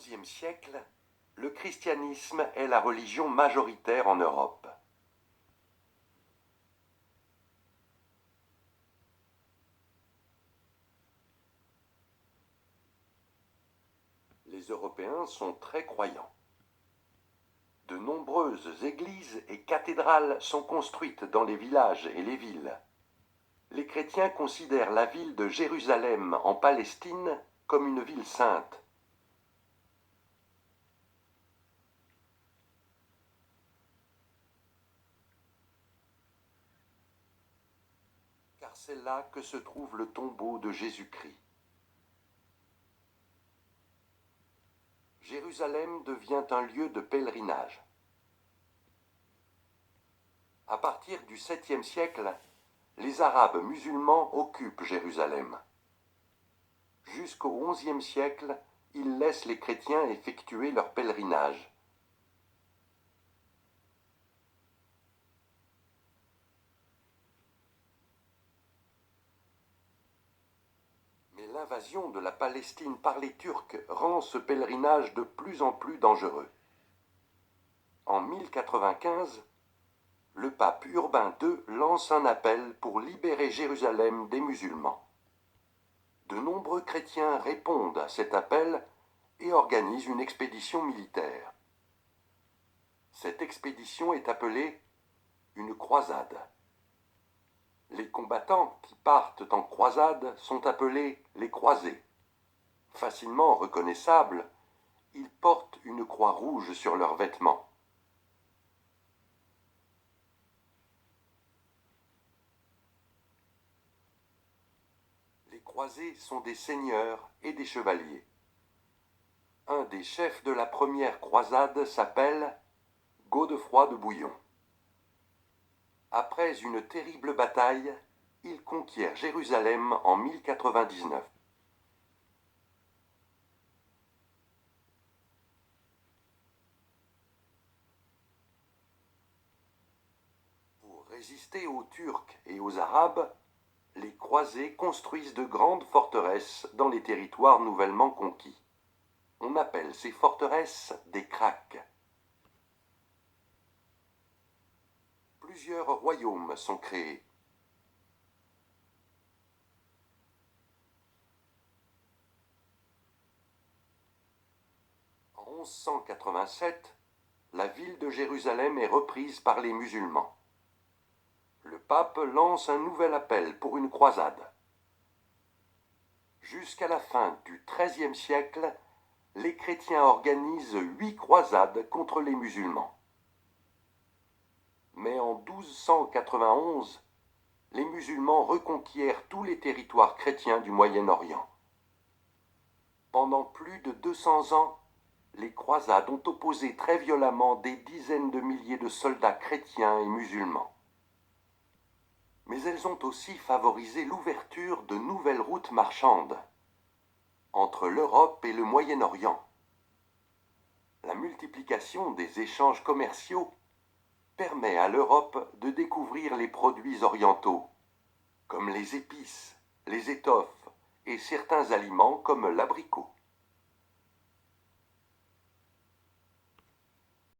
XIe siècle, le christianisme est la religion majoritaire en Europe. Les Européens sont très croyants. De nombreuses églises et cathédrales sont construites dans les villages et les villes. Les chrétiens considèrent la ville de Jérusalem en Palestine comme une ville sainte. Car c'est là que se trouve le tombeau de Jésus-Christ. Jérusalem devient un lieu de pèlerinage. À partir du 7e siècle, les Arabes musulmans occupent Jérusalem. Jusqu'au XIe siècle, ils laissent les chrétiens effectuer leur pèlerinage. Mais l'invasion de la Palestine par les Turcs rend ce pèlerinage de plus en plus dangereux. En 1095, le pape Urbain II lance un appel pour libérer Jérusalem des musulmans. De nombreux chrétiens répondent à cet appel et organisent une expédition militaire. Cette expédition est appelée une croisade. Les combattants qui partent en croisade sont appelés les croisés. Facilement reconnaissables, ils portent une croix rouge sur leurs vêtements. Les croisés sont des seigneurs et des chevaliers. Un des chefs de la première croisade s'appelle Godefroy de Bouillon. Après une terrible bataille, il conquiert Jérusalem en 1099. Pour résister aux Turcs et aux Arabes, les croisés construisent de grandes forteresses dans les territoires nouvellement conquis. On appelle ces forteresses des craques. Plusieurs royaumes sont créés. En 1187, la ville de Jérusalem est reprise par les musulmans. Le pape lance un nouvel appel pour une croisade. Jusqu'à la fin du XIIIe siècle, les chrétiens organisent 8 croisades contre les musulmans. Mais en 1291, les musulmans reconquièrent tous les territoires chrétiens du Moyen-Orient. Pendant plus de 200 ans, les croisades ont opposé très violemment des dizaines de milliers de soldats chrétiens et musulmans. Mais elles ont aussi favorisé l'ouverture de nouvelles routes marchandes entre l'Europe et le Moyen-Orient. La multiplication des échanges commerciaux permet à l'Europe de découvrir les produits orientaux, comme les épices, les étoffes et certains aliments comme l'abricot.